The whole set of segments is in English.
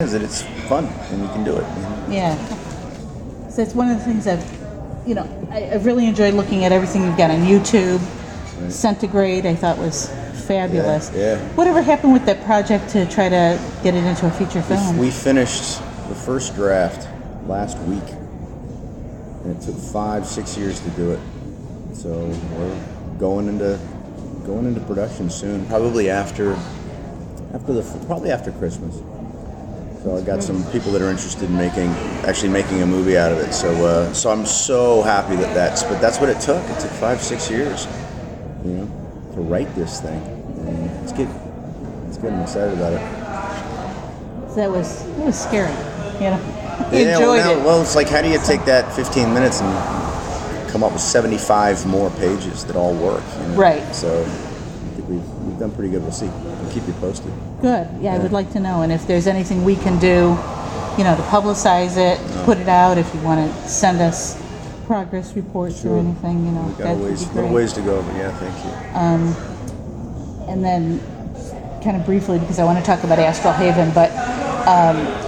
is that it's fun and you can do it. Yeah. So it's one of the things I've really enjoyed looking at everything you've got on YouTube. Right. Centigrade, I thought was fabulous. Yeah. Whatever happened with that project to try to get it into a feature film? We finished the first draft last week, and it took 5-6 years to do it. So we're going into production soon, probably after Christmas. So I got some people that are interested in making a movie out of it. So I'm so happy that's what it took. It took 5-6 years, to write this thing. And it's good. I'm excited about it. So it was scary, enjoyed it. Well, it's like, how do you take that 15 minutes and come up with 75 more pages that all work? Right. So I think we've done pretty good. We'll see. We'll keep you posted. Good. Yeah, I would like to know. And if there's anything we can do, to publicize it, put it out, if you want to send us progress reports or anything, We've got a little ways to go, but yeah, thank you. And then, kind of briefly, because I want to talk about Astral Haven, but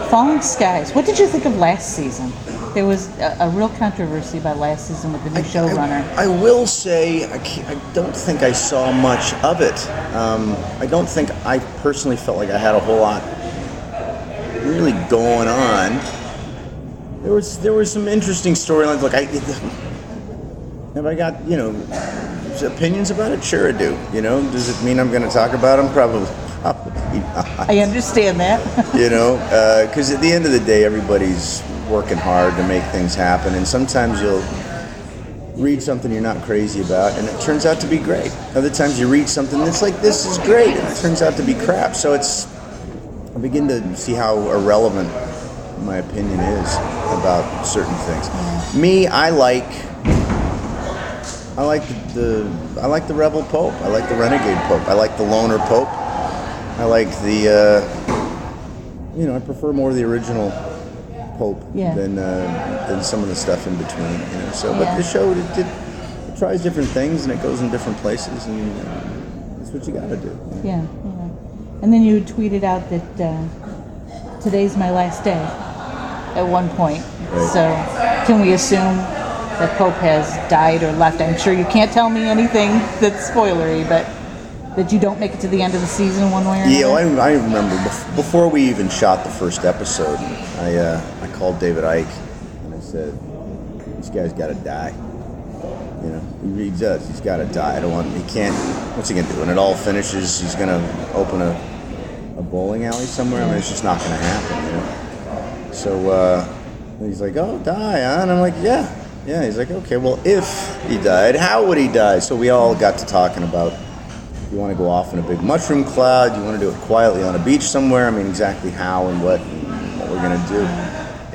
Falling Skies, what did you think of last season? There was a real controversy about last season with the new showrunner. I will say, I don't think I saw much of it. I don't think I personally felt like I had a whole lot really going on. There were some interesting storylines. Look, have I got opinions about it? Sure I do. Does it mean I'm going to talk about them? Probably not. I understand that. Because at the end of the day, everybody's working hard to make things happen, and sometimes you'll read something you're not crazy about, and it turns out to be great. Other times you read something that's like, this is great, and it turns out to be crap. So I begin to see how irrelevant my opinion is about certain things. Me, I like the rebel pope. I like the renegade pope. I like the loner pope. I like the I prefer more the original pope than some of the stuff in between. But the show it tries different things and it goes in different places, and that's what you got to do. Yeah. And then you tweeted out that today's my last day at one point. Right. So can we assume that Pope has died or left? I'm sure you can't tell me anything that's spoilery, but that you don't make it to the end of the season one way or another? Yeah, I remember before we even shot the first episode, I called David Icke and I said, this guy's got to die. He does. He's got to die. What's he going to do? When it all finishes, he's going to open a bowling alley somewhere? I mean, it's just not going to happen, So he's like, oh, die, huh? And I'm like, yeah. He's like, okay, well, if he died, how would he die? So we all got to talking about, you want to go off in a big mushroom cloud? You want to do it quietly on a beach somewhere? I mean, exactly how and what we're going to do.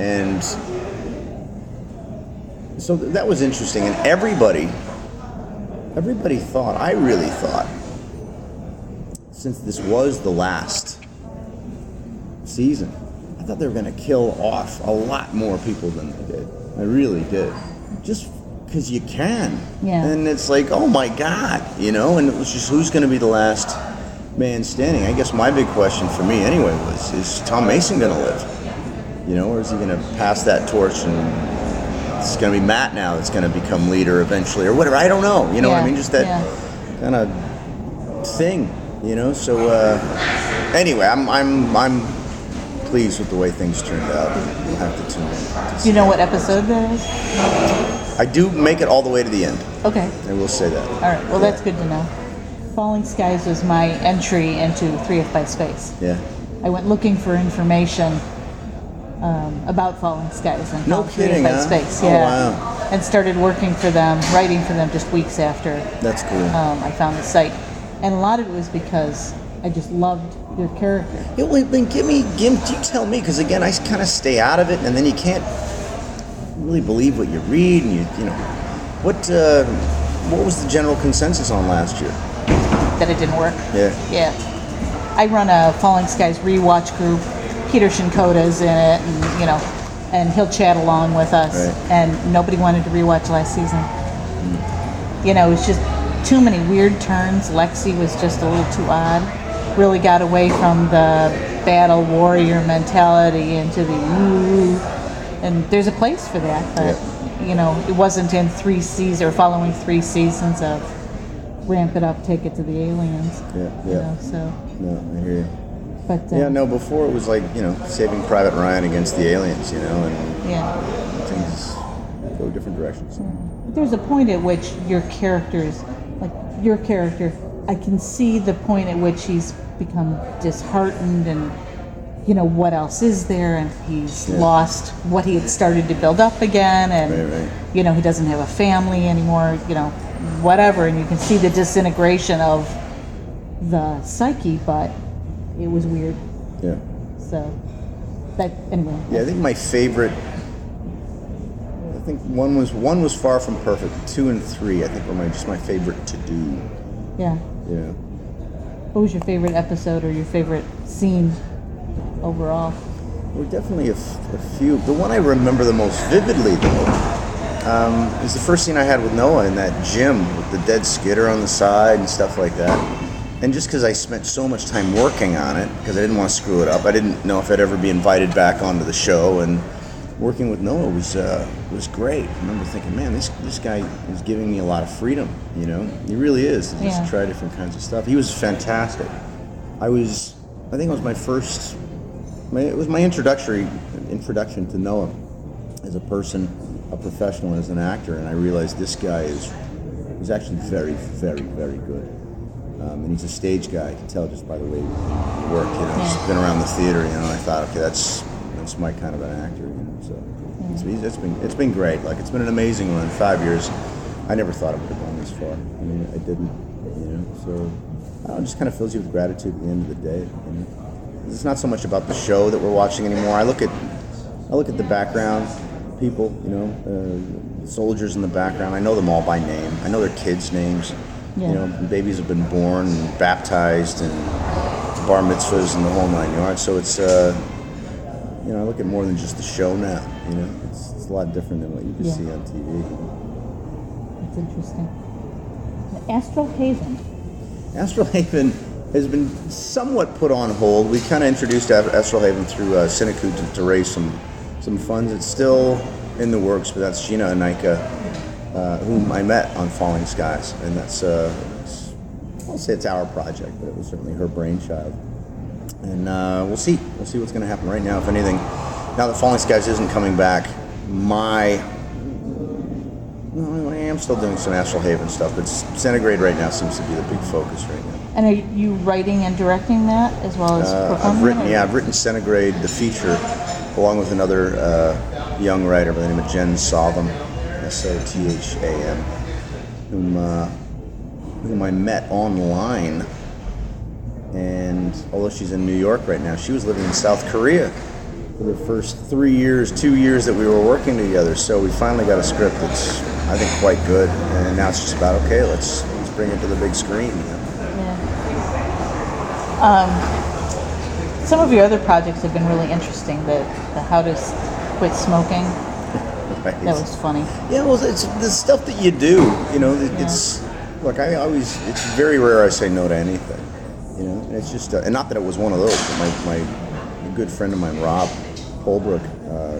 And so that was interesting. And everybody thought, I really thought, since this was the last season, I thought they were going to kill off a lot more people than they did. I really did. Just because you can. Yeah. And it's like, oh my God, and it was just, who's going to be the last man standing? I guess my big question for me anyway was, is Tom Mason going to live? Or is he going to pass that torch and it's going to be Matt now that's going to become leader eventually or whatever? I don't know. What I mean? Just that kind of thing, So anyway, I'm pleased with the way things turned out. We'll have to tune in. Do you know what episode that is? I do make it all the way to the end. Okay. I will say that. All right. Well, that's good to know. Falling Skies was my entry into 3F by Space. Yeah. I went looking for information about Falling Skies and no kidding, 3F by Space. Oh, yeah. Wow. And started working for them, writing for them just weeks after. That's cool. I found the site, and a lot of it was because I just loved your character. Yeah, well, then you tell me, because again, I kind of stay out of it, and then you can't really believe what you read, and what was the general consensus on last year? That it didn't work. Yeah. I run a Falling Skies rewatch group. Peter Shinkoda's in it, and he'll chat along with us. Right. And nobody wanted to rewatch last season. It was just too many weird turns. Lexi was just a little too odd. Really got away from the battle warrior mentality into the ooh, and there's a place for that, but you know, it wasn't in 3 seasons or following 3 seasons of ramp it up, take it to the aliens. Yeah. You know, so. No, I hear you. But before it was like, you know, Saving Private Ryan against the aliens, you know, and things go different directions. There's a point at which your character, I can see the point at which he's become disheartened and, you know, what else is there, and he's lost what he had started to build up again, and, you know, he doesn't have a family anymore, you know, whatever, and you can see the disintegration of the psyche, but it was weird. Yeah. So, that, anyway. Yeah, I think my favorite, one was Far From Perfect. 2 and 3, I think, were just my favorite to do. Yeah. Yeah. What was your favorite episode or your favorite scene overall? There were definitely a few. The one I remember the most vividly, though, is the first scene I had with Noah in that gym with the dead skidder on the side and stuff like that. And just because I spent so much time working on it, because I didn't want to screw it up, I didn't know if I'd ever be invited back onto the show, and working with Noah was great. I remember thinking, man, this guy is giving me a lot of freedom, you know? He really is, to just try different kinds of stuff. He was fantastic. I think it was my first, it was my introduction to Noah as a person, a professional, as an actor, and I realized this guy is actually very, very, very good. And he's a stage guy. I can tell just by the way he works. You know, he's been around the theater. You know, and I thought, okay, that's my kind of an actor. You know, so it's been great. Like, it's been an amazing run. 5 years. I never thought I would have gone this far. I mean, I didn't. You know, so it just kind of fills you with gratitude at the end of the day. You know? It's not so much about the show that we're watching anymore. I look at the background people. You know, the soldiers in the background. I know them all by name. I know their kids' names. Yeah. You know, babies have been born and baptized and bar mitzvahs and the whole 9 yards. So it's, you know, I look at more than just the show now. You know, it's a lot different than what you can see on TV. That's interesting. Astral Haven. Astral Haven has been somewhat put on hold. We kind of introduced Astral Haven through Centigrade to raise some funds. It's still in the works, but that's Gina Anika, whom I met on Falling Skies, and that's I won't say it's our project, but it was certainly her brainchild. And we'll see what's going to happen. Right now, if anything, now that Falling Skies isn't coming back, I am still doing some Astral Haven stuff, but Centigrade right now seems to be the big focus right now. And are you writing and directing that as well as performing? I've written Centigrade, the feature, along with another young writer by the name of Jen Sotham, Sotham, whom I met online. And although she's in New York right now, she was living in South Korea for the first 2 years that we were working together. So we finally got a script that's, I think, quite good. And now it's just about, okay, let's bring it to the big screen. You know? Some of your other projects have been really interesting. The How to Quit Smoking. Right. That was funny. Yeah, well, it's the stuff that you do. You know, it's look. It's very rare I say no to anything. You know, and it's just, and not that it was one of those. But my good friend of mine, Rob Holbrook,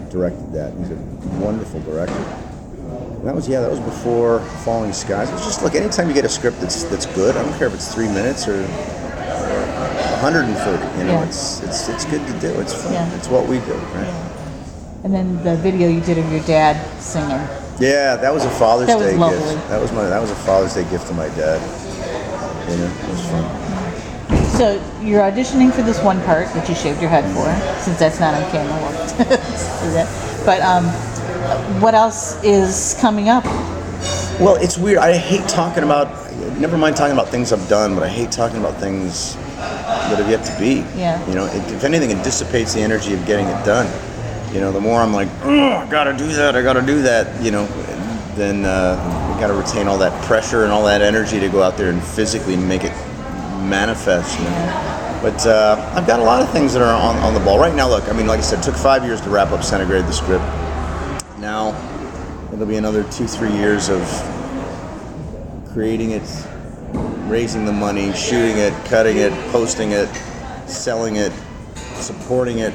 directed that. He's a wonderful director. And that was before Falling Skies. It's just, look, anytime you get a script that's good, I don't care if it's 3 minutes or 130. You know, it's good to do. It's fun. Yeah. It's what we do, right? Yeah. And then the video you did of your dad singing. Yeah, that was a Father's Day gift. Lovely. That was a Father's Day gift to my dad. You know, it was fun. So you're auditioning for this one part that you shaved your head for, since that's not on camera. But what else is coming up? Well, it's weird. I hate talking about. Never mind talking about things I've done, but I hate talking about things that have yet to be. Yeah. You know, if anything, it dissipates the energy of getting it done. You know, the more I'm like, oh, I gotta do that, you know, then you gotta retain all that pressure and all that energy to go out there and physically make it manifest, you know. But I've got a lot of things that are on the ball. Right now, look, I mean, like I said, it took 5 years to wrap up Centigrade, the script. Now, it'll be another 2-3 years of creating it, raising the money, shooting it, cutting it, posting it, selling it, supporting it,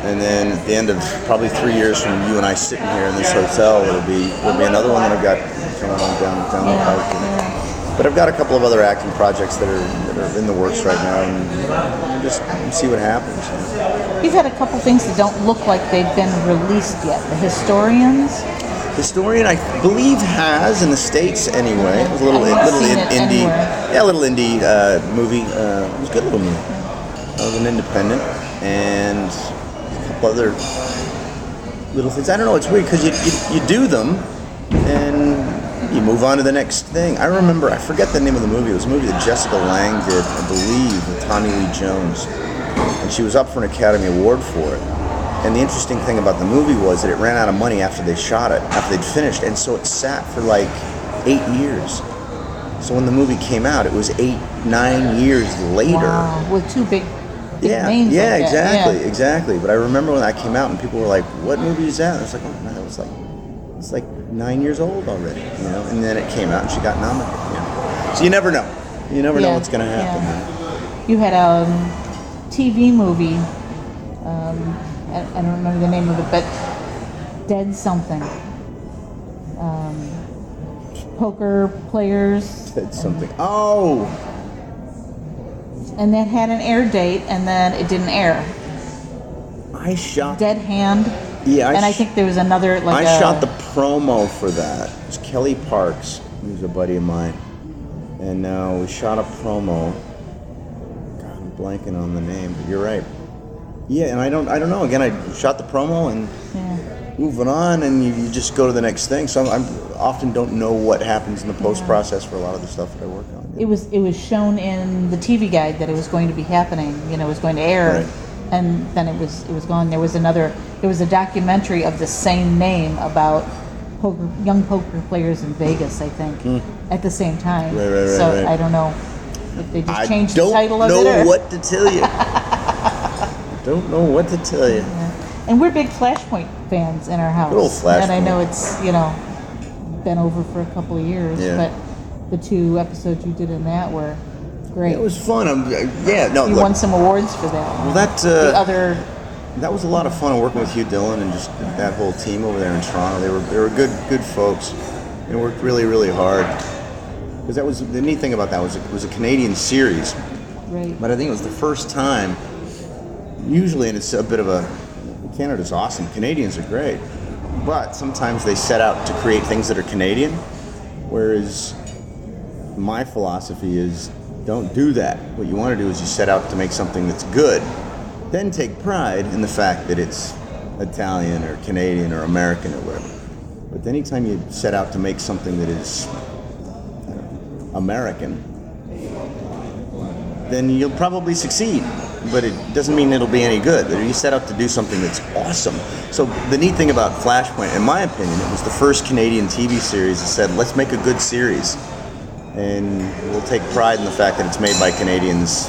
and then at the end of probably 3 years from you and I sitting here in this hotel, there'll be another one that I've got going on down the pike. But I've got a couple of other acting projects that are in the works right now, and just see what happens. You've had a couple things that don't look like they've been released yet. The Historian, I believe, has in the States anyway. It was a little indie, a little indie movie. It was a good little movie. It was an independent, and a couple other little things. I don't know. It's weird because you do them, and you move on to the next thing. I remember, I forget the name of the movie. It was a movie that Jessica Lange did, I believe, with Tommy Lee Jones, and she was up for an Academy Award for it. And the interesting thing about the movie was that it ran out of money after they shot it, after they'd finished, and so it sat for like 8 years. So when the movie came out, it was 9 years later. Wow, with two big names. Yeah, like exactly, exactly. But I remember when that came out, and people were like, "What movie is that?" And I was like, "Oh man, it's like 9 years old already," you know. And then it came out, and she got nominated. You know? So you never know. You never know what's going to happen. Yeah. You had a TV movie. I don't remember the name of it, but Dead something. Poker players. Dead something. Oh. And that had an air date, and then it didn't air. I shot. Dead Hand. Yeah. I think there was another I shot the promo for that. It was Kelly Parks, who's a buddy of mine, and we shot a promo. God, I'm blanking on the name, but you're right. Yeah, and I don't know. Again, I shot the promo and moving on, and you just go to the next thing. So I often don't know what happens in the post process for a lot of the stuff that I work on. It was shown in the TV guide that it was going to be happening. You know, it was going to air, right. And then it was gone. There was a documentary of the same name about young poker players in Vegas, I think, at the same time. Right, so I don't know if they just changed the title of it. I don't know what to tell you. Don't know what to tell you. Yeah. And we're big Flashpoint fans in our house. Good old Flashpoint. And I know it's, been over for a couple of years, but the 2 episodes you did in that were great. It was fun. You won some awards for that. Well, that was a lot of fun working with Hugh Dillon and just that whole team over there in Toronto. They were good folks and worked really, really hard. Because that was the neat thing about that was it was a Canadian series. Right. But I think it was the first time. Usually, and it's a bit of Canada's awesome. Canadians are great, but sometimes they set out to create things that are Canadian, whereas my philosophy is don't do that. What you want to do is you set out to make something that's good, then take pride in the fact that it's Italian or Canadian or American or whatever. But anytime you set out to make something that is American, then you'll probably succeed. But it doesn't mean it'll be any good. You set out to do something that's awesome. So the neat thing about Flashpoint, in my opinion, it was the first Canadian TV series that said, let's make a good series. And we'll take pride in the fact that it's made by Canadians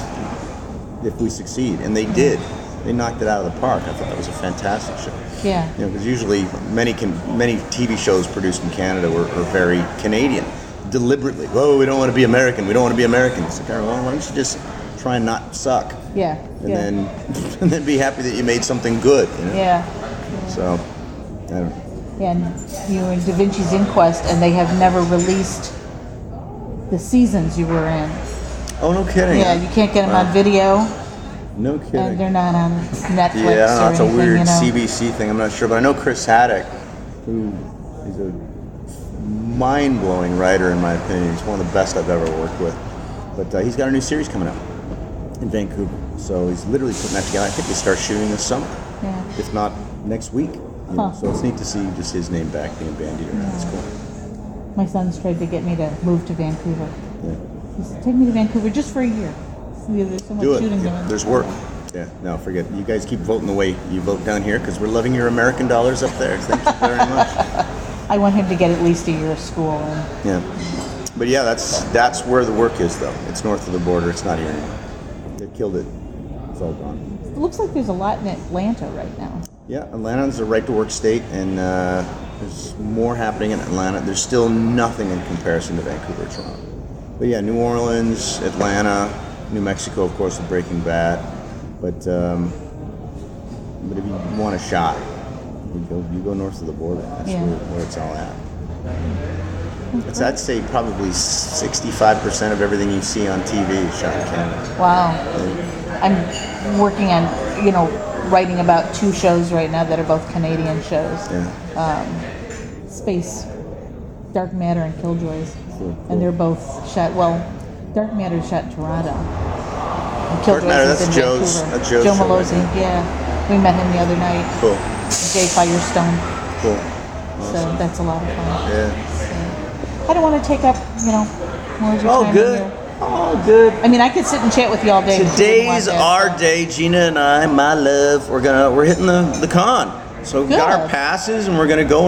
if we succeed. And they did. They knocked it out of the park. I thought that was a fantastic show. Yeah. Because usually many TV shows produced in Canada are very Canadian. Deliberately. Whoa, we don't want to be American. We don't want to be American. It's like, all right, well, why don't you just try and not suck? Yeah. And then be happy that you made something good. Yeah. So, I don't know. And you were in Da Vinci's Inquest, and they have never released the seasons you were in. Oh, no kidding. Yeah, you can't get them on video. No kidding. And they're not on Netflix. Yeah, I don't know. It's a anything, weird CBC thing. I'm not sure, but I know Chris Haddock, who is a mind-blowing writer in my opinion. He's one of the best I've ever worked with. But he's got a new series coming out in Vancouver. So he's literally putting that together. I think they start shooting this summer, if not next week. So it's neat to see just his name back being bandied around. It's cool. My son's tried to get me to move to Vancouver. Yeah. He said, take me to Vancouver just for a year. There's so much shooting going on. There's work. Yeah, no, forget. You guys keep voting the way you vote down here because we're loving your American dollars up there. Thank you very much. I want him to get at least a year of school. Yeah. But yeah, that's where the work is, though. It's north of the border. It's not here anymore. They killed it. It's all gone. It looks like there's a lot in Atlanta right now. Yeah, Atlanta's a right-to-work state, and there's more happening in Atlanta. There's still nothing in comparison to Vancouver or Toronto. But yeah, New Orleans, Atlanta, New Mexico, of course, with Breaking Bad. But But if you want a shot, you go north of the border. That's where it's all at. It's, I'd say probably 65% of everything you see on TV is shot in Canada. Wow. I'm working on, writing about 2 shows right now that are both Canadian shows. Yeah. Space, Dark Matter and Killjoys. Cool. And they're both shot, Dark Matter is shot in Toronto. And Dark Matter, is that's in Joe's Vancouver. Joe Joe show right Malozzi, now. yeah. We met him the other night. Cool. Jay Firestone. Cool. So that's a lot of fun. Yeah. So, I don't want to take up, more of your Oh, time good. in here. Oh, good. I mean, I could sit and chat with you all day. but you wouldn't want Today's that, our so. day, Gina and I, my love. We're hitting the con. So we got our Good. passes and we're gonna go